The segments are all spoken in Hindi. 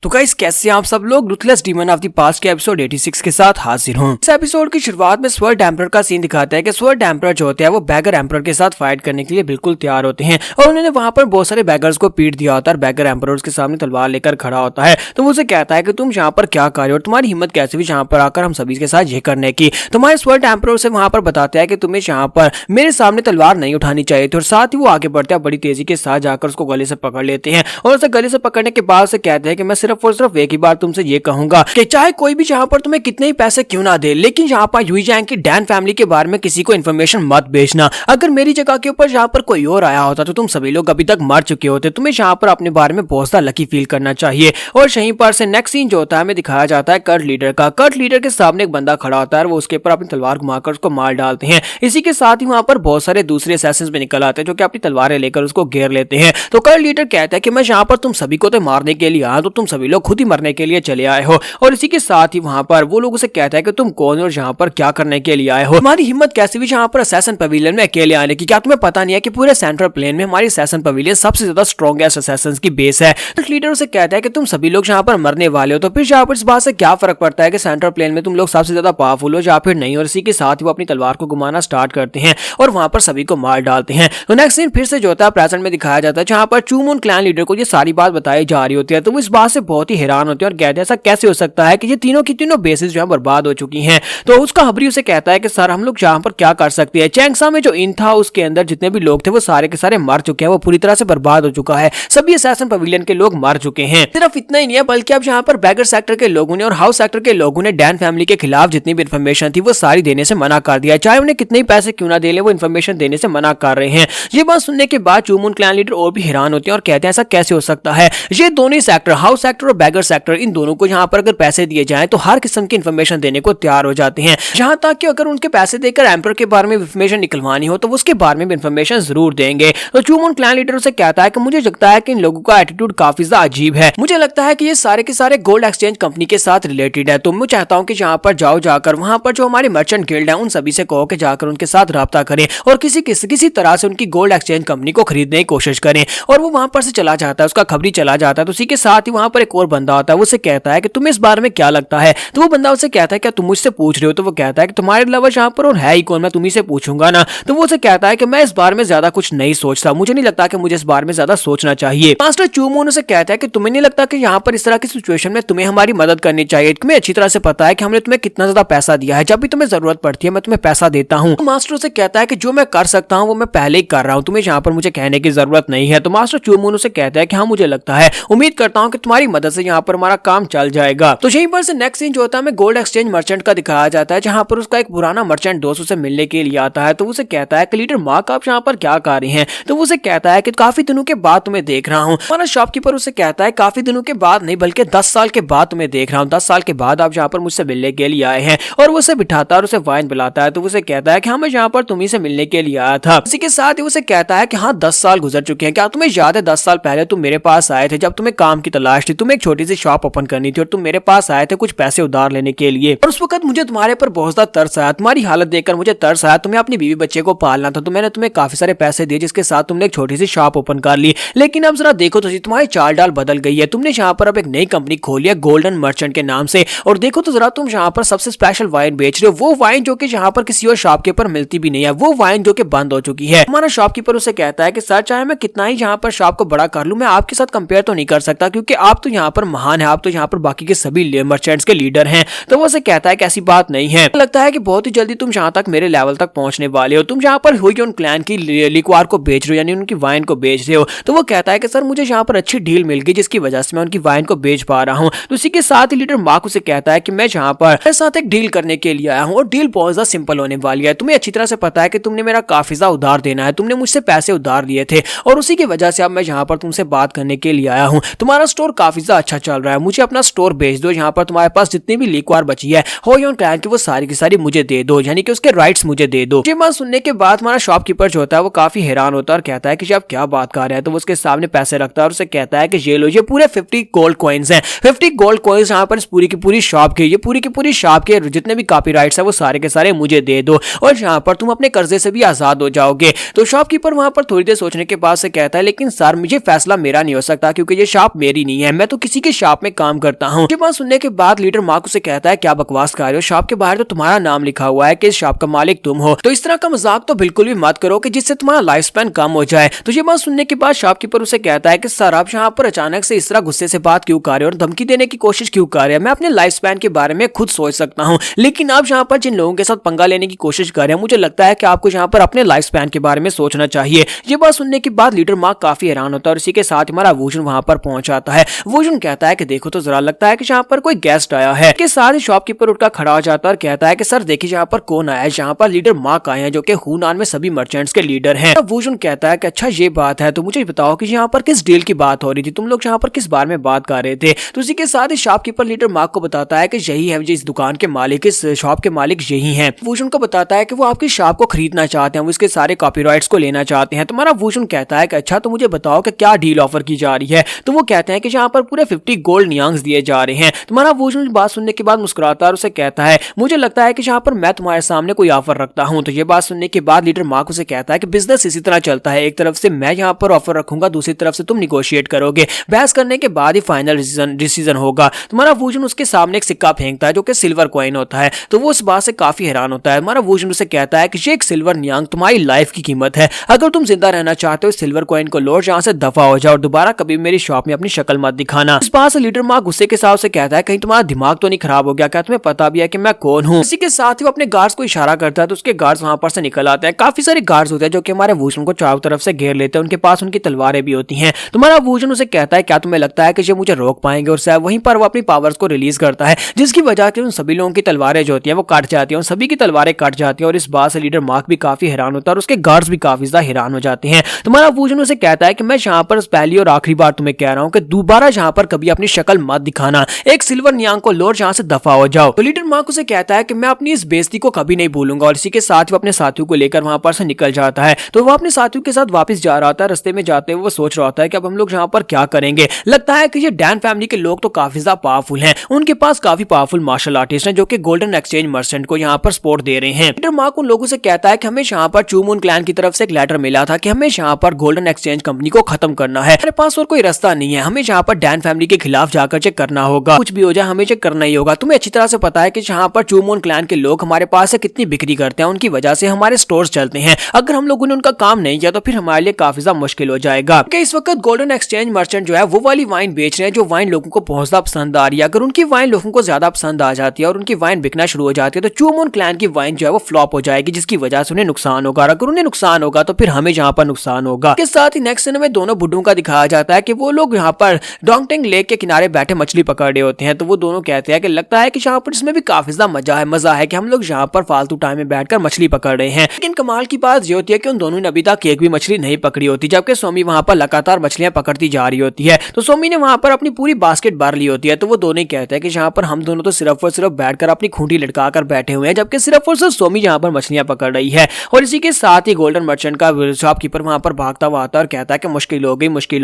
तो गाइस कैसे आप सब लोग ruthless demon of the past के एपिसोड 86 के साथ हाजिर हूं। इस एपिसोड की शुरुआत में स्वर्ड एम्परर का सीन दिखाता है कि स्वर्ड एम्परर जो होते हैं वो बैगर एम्परर के साथ फाइट करने के लिए बिल्कुल तैयार होते हैं और उन्होंने वहां पर बहुत सारे बैगर्स को पीट दिया होता है। बैगर एम्परर उसके सामने तलवार लेकर खड़ा होता है तो वो उसे कहता है कि तुम यहाँ पर क्या कर रहे हो, तुम्हारी हिम्मत कैसे भी यहाँ पर आकर हम सभी के साथ ये करने की। तुम्हारे स्वर्ड एम्परर से वहां पर बताते हैं कि तुम्हें यहाँ पर मेरे सामने तलवार नहीं उठानी चाहिए थी और साथ ही वो आगे बढ़ते हैं, बड़ी तेजी के साथ जाकर उसको गले से पकड़ लेते हैं और उसे गले से पकड़ने के बाद से कहते हैं कि मैं सिर्फ और सिर्फ एक ही बार तुमसे ये कहूंगा कि चाहे कोई भी यहाँ पर तुम्हें कितने ही पैसे क्यों ना दे, लेकिन यहाँ पर यूई जैंग की डैन फैमिली के बारे में किसी को इन्फॉर्मेशन मत भेजना। अगर मेरी जगह के ऊपर यहाँ पर कोई और आया होता तो तुम सभी लोग अभी तक मर चुके होते। तुम्हें यहाँ पर अपने बारे में बहुत ज्यादा लकी फील करना चाहिए। और यहीं पर से नेक्स्ट सीन जो होता है हमें दिखाया जाता है कर्ट लीडर का। कर्ट लीडर के सामने एक बंदा खड़ा होता है, वो उसके ऊपर अपनी तलवार घुमाकर उसको मार डालते हैं। इसी के साथ ही वहां पर बहुत सारे दूसरे असैसिन्स भी निकल आते हैं जो कि अपनी तलवारें लेकर उसको घेर लेते हैं। तो कर्ट लीडर कहता है कि मैं यहाँ पर तुम सभी को तो मारने के लिए आया, तो तुम सभी लोग खुद ही मरने के लिए चले आए हो। और इसी के साथ ही वहां पर वो लोग उसे कहता है कि तुम कौन हो और यहाँ पर क्या करने के लिए आए हो, तुम्हारी हिम्मत कैसे भी यहाँ पर असैसिन पवेलियन में अकेले आने की, क्या तुम्हें पता नहीं है कि पूरे सेंट्रल प्लेन में हमारी असैसिन पवेलियन सबसे ज्यादा स्ट्रॉन्गेस्ट असैसिन्स की बेस है। लीडर उसे कहता है कि तुम सभी लोग यहाँ पर मरने वाले हो, तो फिर यहाँ पर इस बात से क्या फर्क पड़ता है कि सेंट्रल प्लेन में तुम लोग सबसे ज्यादा पावरफुल हो या फिर नहीं। और इसी के साथ ही वो अपनी तलवार को घुमाना स्टार्ट करते हैं और वहां पर सभी को मार डालते हैं। तो नेक्स्ट सीन फिर से जो होता है प्रेजेंट में दिखाया जाता है जहां पर चूमून क्लैन लीडर को ये सारी बात बताई जा रही होती है। तो वो इस बात से बहुत ही हैरान होते हैं और कहते हैं ऐसा कैसे हो सकता है कि ये तीनों की तीनों बेसिस जो है बर्बाद हो चुकी हैं। तो उसका हबरी उसे कहता है कि सर हम लोग यहाँ पर क्या कर सकते हैं, चैंगसा में जो इन था उसके अंदर जितने भी लोग थे वो सारे के सारे मर चुके हैं, वो पूरी तरह से बर्बाद हो चुका है, सभी असैसिन पवेलियन के लोग मर चुके हैं। सिर्फ इतना ही नहीं है बल्कि अब यहाँ पर बैगर सेक्टर के लोगों ने और हाउस सेक्टर के लोगों ने डैन फैमिली के खिलाफ जितनी भी इन्फॉर्मेशन थी वो सारी देने से मना कर दिया, चाहे उन्हें कितने ही पैसे क्यों ना दे ले, वो इन्फॉर्मेशन देने से मना कर रहे हैं। ये बात सुनने के बाद चूमून क्लैन लीडर और भी हैरान होते हैं और कहते हैं ऐसा कैसे हो सकता है, ये दोनों सेक्टर हाउस सेक्टर और बैगर सेक्टर इन दोनों को यहाँ पर अगर पैसे दिए जाए तो हर किस्म की इन्फॉर्मेशन देने को तैयार हो जाते हैं। यहाँ तक कि अगर उनके पैसे देकर एम्पर के बारे में इन्फॉर्मेशन निकलवानी हो तो उसके बारे में भी इन्फॉर्मेशन जरूर देंगे। तो चूमून क्लैन लीडर से कहता है कि मुझे लगता है कि इन लोगों का एटीट्यूड काफी ज्यादा अजीब है, मुझे लगता है कि ये सारे के सारे गोल्ड एक्सचेंज कंपनी के साथ रिलेटेड है। तो मैं चाहता हूँ कि यहाँ पर जाकर वहां पर जो हमारे मर्चेंट गिल्ड है उन सभी से कहो कि जाकर उनके साथ राब्ता करें और किसी तरह से उनकी गोल्ड एक्सचेंज कंपनी को खरीदने की कोशिश करें। और वो वहां पर से चला जाता है, उसका खबरी चला जाता है। तो उसी के साथ ही वहां पर एक और बंदा आता है, वो उसे कहता है कि तुम्हें इस बारे में क्या लगता है। तो वो बंदा उसे कहता है क्या तुम मुझसे पूछ रहे हो। तो वो कहता है कि तुम्हारे अलावा यहाँ पर और है ही कौन, मैं तुम्ही से पूछूंगा ना। तो वो उसे कहता है कि मैं इस बारे में ज्यादा कुछ नहीं सोचता, मुझे नहीं लगता कि मुझे इस बारे में ज्यादा सोचना चाहिए। मास्टर चूमून उसे कहता है कि तुम्हें नहीं लगता कि यहाँ पर इस तरह की सिचुएशन में तुम्हें हमारी मदद करनी चाहिए, तुम्हें अच्छी तरह से पता है कि हमने तुम्हें कितना ज्यादा पैसा दिया है, जब भी तुम्हें जरूरत पड़ती है मैं तुम्हें पैसा देता हूँ। तो मास्टर उसे कहता है कि जो मैं कर सकता हूँ वो मैं पहले ही कर रहा हूँ, तुम्हें यहाँ पर मुझे कहने की जरूरत नहीं है। तो मास्टर चूमून उसे कहता है कि हाँ मुझे लगता है, उम्मीद करता हूँ कि तुम्हारी मदद से यहाँ पर हमारा काम चल जाएगा। तो यहीं पर से नेक्स्ट सीन जो होता है हमें गोल्ड एक्सचेंज मर्चेंट का दिखाया जाता है जहाँ पर उसका एक पुराना मर्चेंट दोस्त उसे मिलने के लिए आता है। तो उसे कहता है कि लीडर मार्क आप यहाँ पर क्या कर रहे हैं। तो उसे कहता है कि काफी दिनों के बाद तुम्हें देख रहा हूँ। हमारा शॉपकीपर उसे कहता है काफी दिनों के बाद नहीं बल्कि 10 साल के बाद तुम्हें देख रहा हूँ, 10 साल के बाद आप यहाँ पर मुझसे मिलने के लिए आए हैं। और वो उसे बिठाता है और उसे वाइन पिलाता है। तो उसे कहता है कि हाँ मैं यहाँ पर तुम्ही से मिलने के लिए आया था। इसी के साथ ही उसे कहता है कि हाँ 10 साल गुजर चुके हैं, क्या तुम्हें याद है 10 साल पहले तुम मेरे पास आए थे जब तुम्हें काम की तलाश थी, तुम्हें एक छोटी सी शॉप ओपन करनी थी और तुम मेरे पास आए थे कुछ पैसे उधार लेने के लिए। और उस वक्त मुझे तुम्हारे पर बहुत ज्यादा तरस आया, तुम्हारी हालत देखकर मुझे तरस आया, तुम्हें अपनी बीवी बच्चे को पालना था तो मैंने तुम्हें काफी सारे पैसे दिए जिसके साथ तुमने एक छोटी सी शॉप ओपन कर ली। लेकिन अब जरा देखो तो तुम्हारी चाल डाल बदल गई है, तुमने यहाँ पर अब एक नई कंपनी खोली है गोल्डन मर्चेंट के नाम से। और देखो तो जरा तुम यहाँ पर सबसे स्पेशल वाइन बेच रहे हो, वो वाइन जो कि यहाँ पर किसी और शॉप के ऊपर मिलती भी नहीं है, वो वाइन जो कि बंद हो चुकी है। हमारा शॉपकीपर उसे कहता है कि सर चाहे मैं कितना ही यहाँ पर शॉप को बड़ा कर लूं मैं आपके साथ कंपेयर तो नहीं कर सकता क्योंकि आप तो यहाँ पर महान है, आप तो यहाँ पर बाकी के सभी मर्चेंट्स के लीडर हैं। तो वो उसे कहता है कि ऐसी बात नहीं है, लगता है कि बहुत ही जल्दी तुम यहाँ तक मेरे लेवल तक पहुंचने वाले हो, तुम यहाँ पर हुइयोन क्लैन की लिक्वार को बेच रहे हो यानी उनकी वाइन को बेच रहे हो। तो वो कहता है कि सर मुझे यहाँ पर अच्छी डील मिल गई जिसकी वजह से मैं उनकी वाइन को बेच पा रहा हूँ। तो उसी के साथ ही लीडर मार्क उसे कहता है कि मैं यहाँ पर साथ एक डील करने के लिए आया हूँ और डील बहुत ज्यादा सिंपल होने वाली है। तुम्हें अच्छी तरह से पता है कि तुमने मेरा काफी ज्यादा उधार देना है, तुमने मुझसे पैसे उधार लिए थे और उसी की वजह से अब मैं यहाँ पर तुमसे बात करने के लिए आया हूँ। तुम्हारा स्टोर काफी ज्यादा अच्छा चल रहा है, मुझे अपना स्टोर बेच दो, यहाँ पर तुम्हारे पास जितनी भी लिक्वार बची है हुइयोन क्लैन की वो सारी की सारी मुझे दे दो, यानी कि उसके राइट्स मुझे दे दो। ये बात सुनने के बाद हमारा शॉपकीपर जो होता है वो काफी हैरान होता है और कहता है कि आप क्या बात कर रहे हैं। तो वो उसके सामने पैसे रखता है और उसे कहता है कि ये लो, ये पूरे 50 गोल्ड कॉइन्स हैं, 50 गोल्ड कॉइन्स यहाँ पर इस पूरी की पूरी शॉप के, ये पूरी की पूरी शॉप के जितने भी कॉपीराइट्स है वो सारे के सारे मुझे दे दो और यहाँ पर तुम अपने कर्जे से भी आजाद हो जाओगे। तो शॉपकीपर वहां पर थोड़ी देर सोचने के बाद से कहता है लेकिन सर मुझे फैसला मेरा नहीं हो सकता क्योंकि ये शॉप मेरी नहीं है, मैं तो किसी के शॉप में काम करता हूँ। ये बात सुनने के बाद लीडर मार्क उसे कहता है क्या बकवास कर रहे हो, शॉप के बाहर तो तुम्हारा नाम लिखा हुआ है कि इस शॉप का मालिक तुम हो, तो इस तरह का मजाक तो बिल्कुल भी मत करो कि जिससे तुम्हारा लाइफ स्पैन कम हो जाए। तो ये बात सुनने के बाद शॉपकीपर उसे कहता है कि सर आप यहाँ पर अचानक से इस तरह गुस्से से बात क्यों कर रहे हो और धमकी देने की कोशिश क्यों कर रहे हैं। मैं अपने लाइफ स्पैन के बारे में खुद सोच सकता हूँ, लेकिन आप यहाँ पर जिन लोगों के साथ पंगा लेने की कोशिश कर रहे हैं, मुझे लगता है कि आपको यहाँ पर अपने लाइफ स्पैन के बारे में सोचना चाहिए। ये बात सुनने के बाद लीडर मार्क काफी हैरान होता है और इसी के साथ हमारा वोजन वहां पर पहुंच जाता है। वोजन कहता है कि देखो तो जरा लगता है कि यहाँ पर कोई गेस्ट आया है। के साथ ही शॉपकीपर उठकर खड़ा हो जाता है और कहता है कि सर देखिए यहाँ पर कौन आया है, यहाँ पर लीडर मार्क आए हैं जो कि हुनान में सभी मर्चेंट्स के लीडर हैं। वोजन कहता है कि अच्छा ये बात है, तो मुझे बताओ कि यहाँ पर किस डील की बात हो रही थी, तुम लोग यहाँ पर किस बारे में बात कर रहे थे। तो इसी के साथ ही शॉपकीपर लीडर मार्क को बताता है कि यही है इस दुकान के मालिक, इस शॉप के मालिक यही हैं। वोजन को बताता है कि वो आपकी शॉप को खरीदना चाहते हैं, वो इसके सारे कॉपीराइट्स को लेना चाहते हैं। तुम्हारा वोजन कहता है कि अच्छा तो मुझे बताओ कि क्या डील ऑफर की जा रही है। तो वो कहते हैं कि यहाँ पर पूरे 50 गोल्ड नियांग्स दिए जा रहे हैं। तुम्हारा वोजन बात सुनने के बाद मुस्कुराता है और उसे कहता है मुझे लगता है कि यहाँ पर मैं तुम्हारे सामने कोई ऑफर रखता हूँ। तो ये बात सुनने के बाद लीडर मार्क उसे कहता है कि बिजनेस इसी तरह चलता है, एक तरफ से मैं यहाँ पर ऑफर रखूंगा, दूसरी तरफ से तुम निगोशिएट करोगे, बहस करने के बाद ही फाइनल डिसीजन होगा। तुम्हारा वोजन उसके सामने एक सिक्का फेंकता है जो कि सिल्वर कॉइन होता है। तो वो उस बात से काफी हैरान होता है। हमारा वोजन उसे कहता है कि ये एक सिल्वर नियांग तुम्हारी लाइफ की कीमत है, अगर तुम जिंदा रहना चाहते हो सिल्वर कॉइन को लो, यहाँ से दफा हो जाओ और दोबारा कभी मेरी शॉप में अपनी शक्ल मत दिखाना। इस बात से लीडर मार्क गुस्से के साथ उसे कहता है कहीं तुम्हारा दिमाग तो नहीं खराब हो गया, क्या तुम्हें पता भी है कि मैं कौन हूँ। इसी के साथ ही वो अपने गार्ड्स को इशारा करता है तो उसके गार्ड्स वहां पर से निकल आते हैं। काफी सारे गार्ड्स होते हैं जो कि हमारे वोजन को चारों तरफ से घेर लेते हैं, उनके पास उनकी तलवारें भी होती हैं। तुम्हारा वोजन उसे कहता है क्या तुम्हें लगता है कि ये मुझे रोक पाएंगे, और शायद वहीं पर वो अपनी पावर्स को रिलीज करता है, जिसकी वजह से उन सभी लोगों की तलवारें जो होती है वो कट जाती है, उन सभी की तलवारें कट जाती है। और इस बात से लीडर मार्क भी काफी हैरान होता है और उसके गार्ड्स भी काफी ज्यादा हैरान हो जाते हैं। तुम्हारा वोजन उसे कहता है कि मैं यहाँ पर पहली और आखिरी बार तुम्हें कह रहा हूँ कि दोबारा यहाँ पर कभी अपनी शक्ल मत दिखाना, एक सिल्वर नियांग को लो, यहाँ से दफा हो जाओ। तो लीडर मार्क उसे कहता है कि मैं अपनी इस बेइज्जती को कभी नहीं भूलूंगा, और इसी के साथ वो अपने साथियों को लेकर वहां पर से निकल जाता है। तो वो अपने साथियों के साथ वापस जा रहा था। रास्ते में जाते हुए वो सोच रहा होता है कि अब हम लोग यहाँ पर क्या करेंगे। लगता है कि ये डैन फैमिली के लोग तो काफी ज्यादा पावरफुल हैं, उनके पास काफी पावरफुल मार्शल आर्टिस्ट हैं जो कि गोल्डन एक्सचेंज मर्चेंट को यहाँ पर सपोर्ट दे रहे हैं। लीडर मार्क उन लोगों से कहता है कि हमें यहाँ पर चू मून क्लैन की तरफ से एक लेटर मिला था कि हमें यहाँ पर गोल्डन एक्सचेंज कंपनी को खत्म करना है, हमारे पास और कोई रास्ता नहीं है, हमें यहाँ पर डैन फैमिली के खिलाफ जाकर चेक करना होगा, कुछ भी हो जाए हमें चेक करना ही होगा। तुम्हें अच्छी तरह से पता है कि यहाँ पर चू मून क्लैन के लोग हमारे पास से कितनी बिक्री करते हैं, उनकी वजह से हमारे स्टोर्स चलते हैं, अगर हम लोगों ने उनका काम नहीं किया तो फिर हमारे लिए काफी ज्यादा मुश्किल हो जाएगा। कि इस वक्त गोल्डन एक्सचेंज मर्चेंट जो है वो वाली वाइन बेच रहे हैं जो वाइन लोगों को बहुत ज्यादा पसंद आ रही है। अगर उनकी वाइन लोगों को ज्यादा पसंद आ जाती है और उनकी वाइन बिकना शुरू हो जाती है तो चू मून क्लैन की वाइन जो है वो फ्लॉप हो जाएगी, जिसकी वजह से उन्हें नुकसान होगा, अगर उन्हें नुकसान होगा तो फिर हमें यहाँ पर नुकसान होगा। इसके साथ ही नेक्स्ट सीन में दोनों बुड्ढों का दिखाया जाता है कि वो लोग यहाँ पर डोंगटेंग लेक के किनारे बैठे मछली पकड़ रहे होते हैं। तो वो दोनों कहते हैं कि लगता है कि यहाँ पर इसमें भी काफी ज्यादा मजा है कि हम लोग यहाँ पर फालतू टाइम में बैठकर मछली पकड़ रहे हैं। लेकिन कमाल की बात ये होती है कि उन दोनों ने अभी तक एक भी मछली नहीं पकड़ी होती, जबकि सोमी वहां पर लगातार मछलियां पकड़ती जा रही होती है। तो सोमी ने वहां पर अपनी पूरी बास्केट भर ली होती है। तो वो दोनों कहते हैं कि यहाँ पर हम दोनों तो सिर्फ और सिर्फ बैठकर अपनी खूंटी लटका कर बैठे हुए हैं, जबकि सिर्फ और सिर्फ सोमी यहाँ पर मछलियां पकड़ रही है। और इसी के साथ ही गोल्डन मर्चेंट का शॉपकीपर वहां पर भागता हुआ आता है और कहता है कि मुश्किल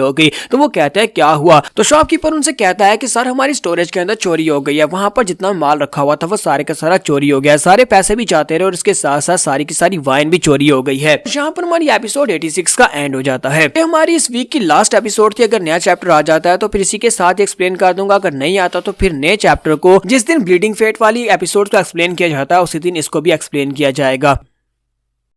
हो गई। तो वो कहते हैं क्या हुआ। तो शॉपकीपर उनसे कहता है कि सर हमारी स्टोरेज के अंदर चोरी हो गई है, वहां पर जितना माल रखा हुआ था वो सारे का सारा चोरी हो गया है, सारे पैसे भी जाते रहे और इसके साथ साथ सारी की सारी वाइन भी चोरी हो गई है। यहाँ पर हमारी एपिसोड 86 का एंड हो जाता है। ये हमारी इस वीक की लास्ट एपिसोड थी। अगर नया चैप्टर आ जाता है तो फिर इसी के साथ एक्सप्लेन कर दूंगा, अगर नहीं आता तो फिर नए चैप्टर को जिस दिन ब्लीडिंग फेट वाली एपिसोड को एक्सप्लेन किया जाता है उसी दिन इसको भी एक्सप्लेन किया जाएगा।